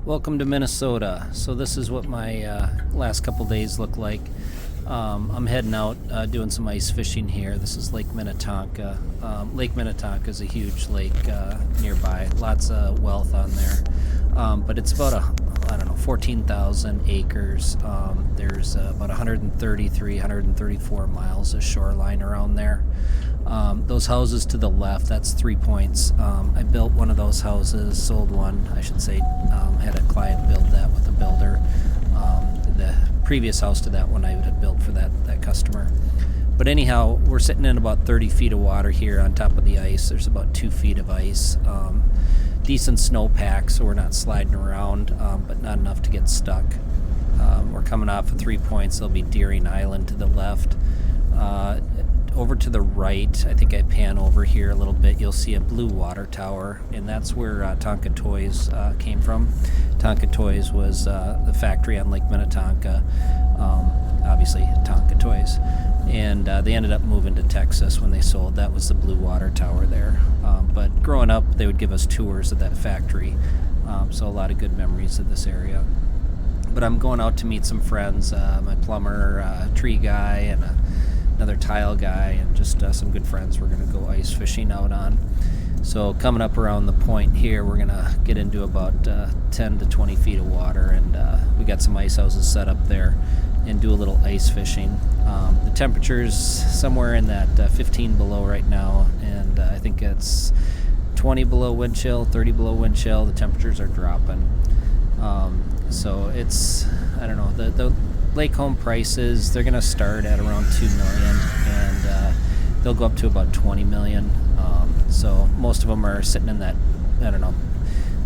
Welcome to Minnesota. So this is what my last couple days look like. I'm heading out doing some ice fishing here. This is Lake Minnetonka. Lake Minnetonka is a huge lake nearby. Lots of wealth on there. But it's about 14,000 acres. There's about 133, 134 miles of shoreline around there. Those houses to the left, that's 3 Points. I built one of those houses, sold one, I should say. Had a client build that with a builder. The previous house to that one I had built for that customer. But anyhow, we're sitting in about 30 feet of water here on top of the ice. There's about 2 feet of ice. Decent snowpack, so we're not sliding around, but not enough to get stuck. We're coming off of 3 Points. There'll be Deering Island to the left. Over to the right, I think I pan over here a little bit, you'll see a blue water tower, and that's where Tonka Toys came from. Tonka Toys was the factory on Lake Minnetonka, obviously Tonka Toys, and they ended up moving to Texas when they sold. That was the blue water tower there. But growing up, they would give us tours of that factory, so a lot of good memories of this area. But I'm going out to meet some friends, my plumber, tree guy, and another tile guy, and just some good friends we're going to go ice fishing out on. So coming up around the point here, we're going to get into about 10 to 20 feet of water, and we got some ice houses set up there and do a little ice fishing. The temperature's somewhere in that 15 below right now, and I think it's 20 below wind chill, 30 below wind chill. The temperatures are dropping. So it's, I don't know, the lake home prices, they're going to start at around $2 million, and they'll go up to about $20 million. So most of them are sitting in that, I don't know,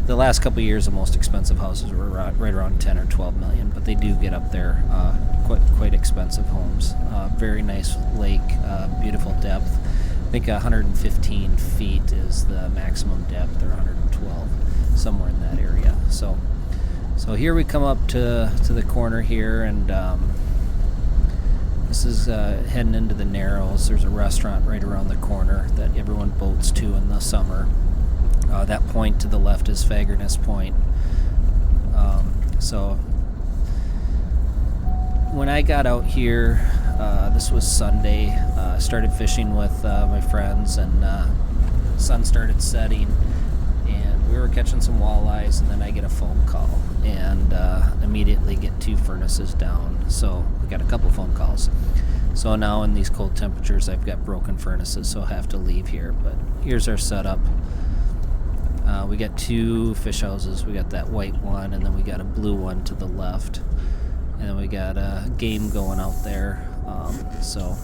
the last couple of years the most expensive houses were right around 10 or 12 million, but they do get up there, quite expensive homes. Very nice lake, beautiful depth. I think 115 feet is the maximum depth, or 112, somewhere in that area. So here we come up to the corner here, and this is heading into the Narrows. There's a restaurant right around the corner that everyone boats to in the summer. That point to the left is Fagerness Point. So when I got out here, this was Sunday. I started fishing with my friends, and sun started setting, and we were catching some walleyes, and then I get a phone call, and immediately get 2 furnaces down. So we got a couple phone calls. So now in these cold temperatures, I've got broken furnaces, so I have to leave here. But here's our setup. We got 2 fish houses. We got that white one, and then we got a blue one to the left. And then we got a game going out there. So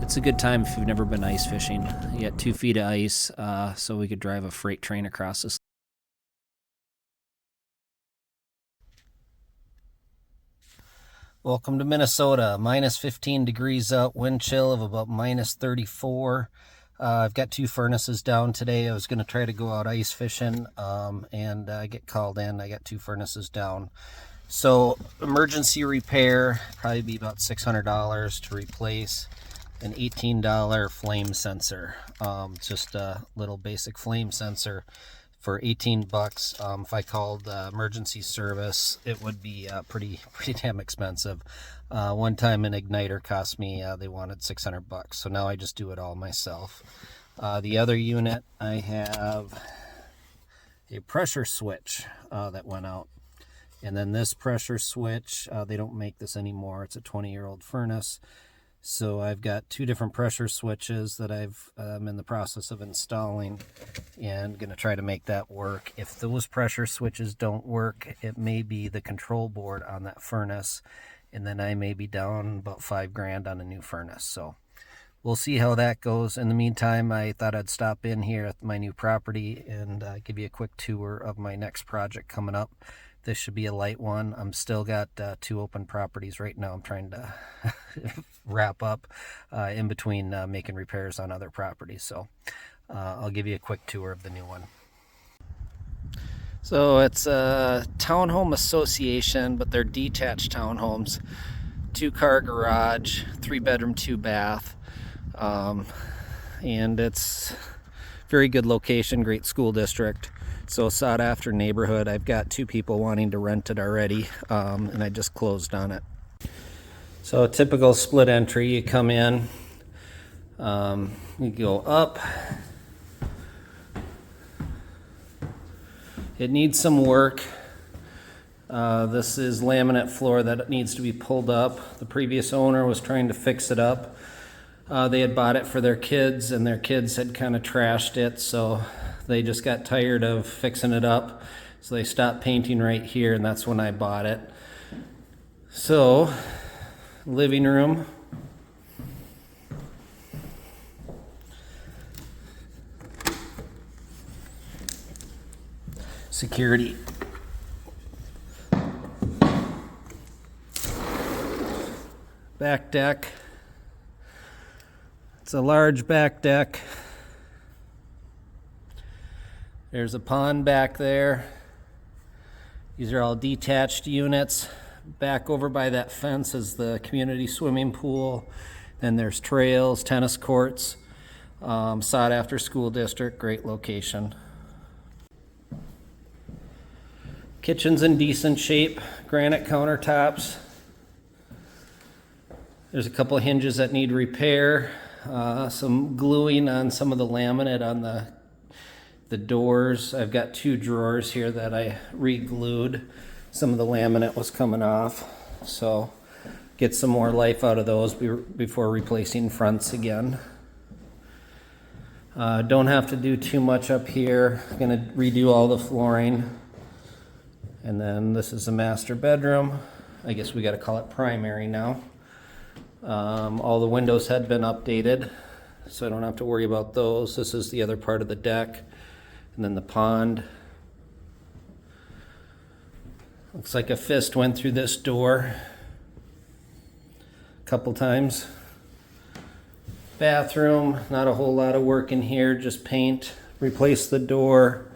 it's a good time if you've never been ice fishing. You got 2 feet of ice, so we could drive a freight train across this. Welcome to Minnesota. Minus 15 degrees out, wind chill of about minus 34. I've got 2 furnaces down today. I was going to try to go out ice fishing, and I get called in. I got 2 furnaces down. So emergency repair, probably be about $600 to replace an $18 flame sensor. Just a little basic flame sensor for 18 bucks. If I called emergency service, it would be pretty damn expensive. One time an igniter cost me, they wanted 600 bucks. So now I just do it all myself. The other unit, I have a pressure switch that went out. And then this pressure switch, they don't make this anymore. It's a 20-year-old furnace. So I've got 2 different pressure switches that I'm in the process of installing, and going to try to make that work. If those pressure switches don't work, it may be the control board on that furnace, and then I may be down about $5,000 on a new furnace. So we'll see how that goes. In the meantime, I thought I'd stop in here at my new property and give you a quick tour of my next project coming up. This should be a light one. I'm still got 2 open properties right now. I'm trying to wrap up in between making repairs on other properties. So I'll give you a quick tour of the new one. So it's a townhome association, but they're detached townhomes. 2-car garage, 3-bedroom, 2-bath. And it's very good location, great school district. So sought after neighborhood. I've got 2 people wanting to rent it already, and I just closed on it. So a typical split entry, you come in, you go up. It needs some work. This is laminate floor that needs to be pulled up. The previous owner was trying to fix it up. They had bought it for their kids, and their kids had kind of trashed it, so they just got tired of fixing it up. So they stopped painting right here, and that's when I bought it. So, living room. Security. Back deck. It's a large back deck. There's a pond back there. These are all detached units. Back over by that fence is the community swimming pool. Then there's trails, tennis courts, sought after school district, great location. Kitchen's in decent shape, granite countertops. There's a couple of hinges that need repair, some gluing on some of the laminate on the doors. I've got 2 drawers here that I re-glued. Some of the laminate was coming off, so get some more life out of those before replacing fronts again. Don't have to do too much up here. I'm gonna redo all the flooring. And then this is the master bedroom. I guess we gotta call it primary now. All the windows had been updated, so I don't have to worry about those. This is the other part of the deck. And then the pond. Looks like a fist went through this door a couple times. Bathroom, not a whole lot of work in here, just paint, replace the door,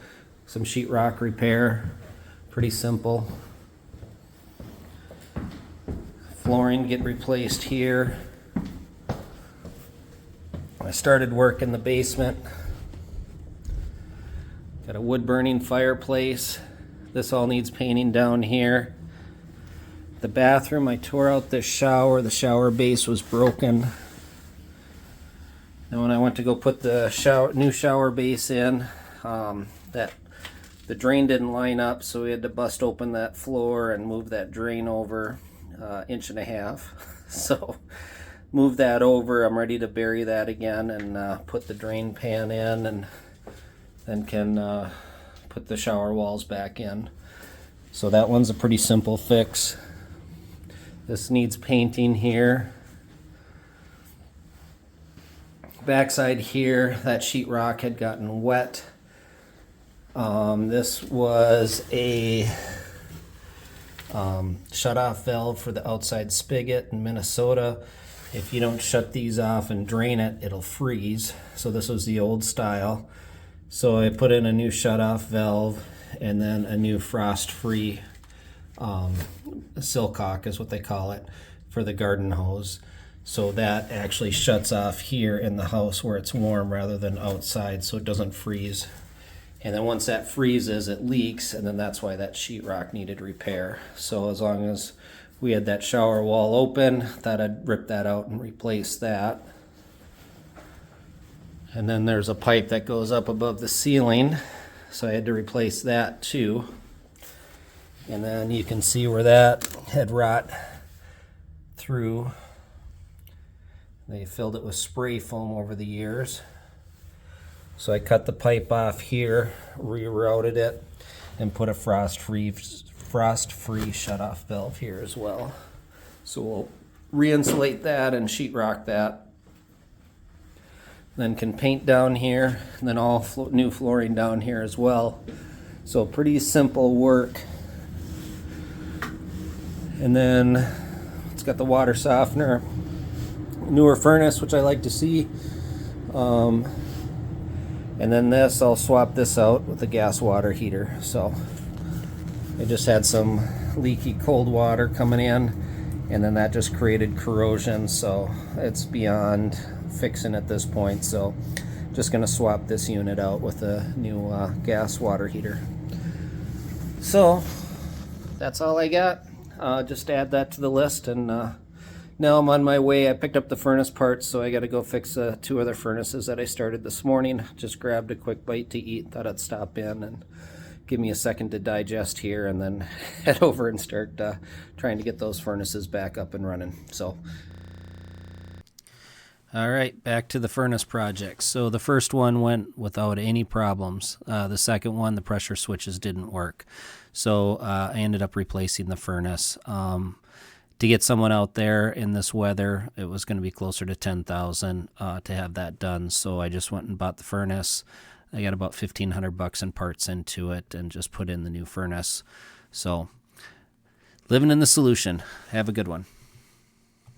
some sheetrock repair, pretty simple. Flooring get replaced here. I started work in the basement. Got a wood burning fireplace. This all needs painting down here. The bathroom, I tore out this shower. The shower base was broken. And when I went to go put the new shower base in, the drain didn't line up, so we had to bust open that floor and move that drain over 1.5 inches. So move that over. I'm ready to bury that again and put the drain pan in, and then can put the shower walls back in. So that one's a pretty simple fix. This needs painting here. Backside here, that sheetrock had gotten wet. This was a shut-off valve for the outside spigot in Minnesota. If you don't shut these off and drain it, it'll freeze. So this was the old style. So I put in a new shut-off valve and then a new frost-free silcock is what they call it for the garden hose. So that actually shuts off here in the house where it's warm rather than outside, so it doesn't freeze. And then once that freezes, it leaks, and then that's why that sheetrock needed repair. So as long as we had that shower wall open, thought I'd rip that out and replace that. And then there's a pipe that goes up above the ceiling, so I had to replace that too. And then you can see where that had rot through. They filled it with spray foam over the years. So I cut the pipe off here, rerouted it, and put a frost-free shut-off valve here as well. So we'll re-insulate that and sheetrock that. Then can paint down here, and then all new flooring down here as well. So pretty simple work. And then it's got the water softener, newer furnace, which I like to see. And then this, I'll swap this out with the gas water heater. So I just had some leaky cold water coming in, and then that just created corrosion, so it's beyond fixing at this point. So just going to swap this unit out with a new gas water heater. So that's all I got. Just add that to the list, and now I'm on my way. I picked up the furnace parts, so I got to go fix 2 other furnaces that I started this morning. Just grabbed a quick bite to eat, thought I'd stop in and give me a second to digest here, and then head over and start trying to get those furnaces back up and running. So, all right, back to the furnace project. So the first one went without any problems. The second one, the pressure switches didn't work. So I ended up replacing the furnace. To get someone out there in this weather, it was going to be closer to $10,000 to have that done. So I just went and bought the furnace. I got about $1,500 in parts into it and just put in the new furnace. So living in the solution. Have a good one.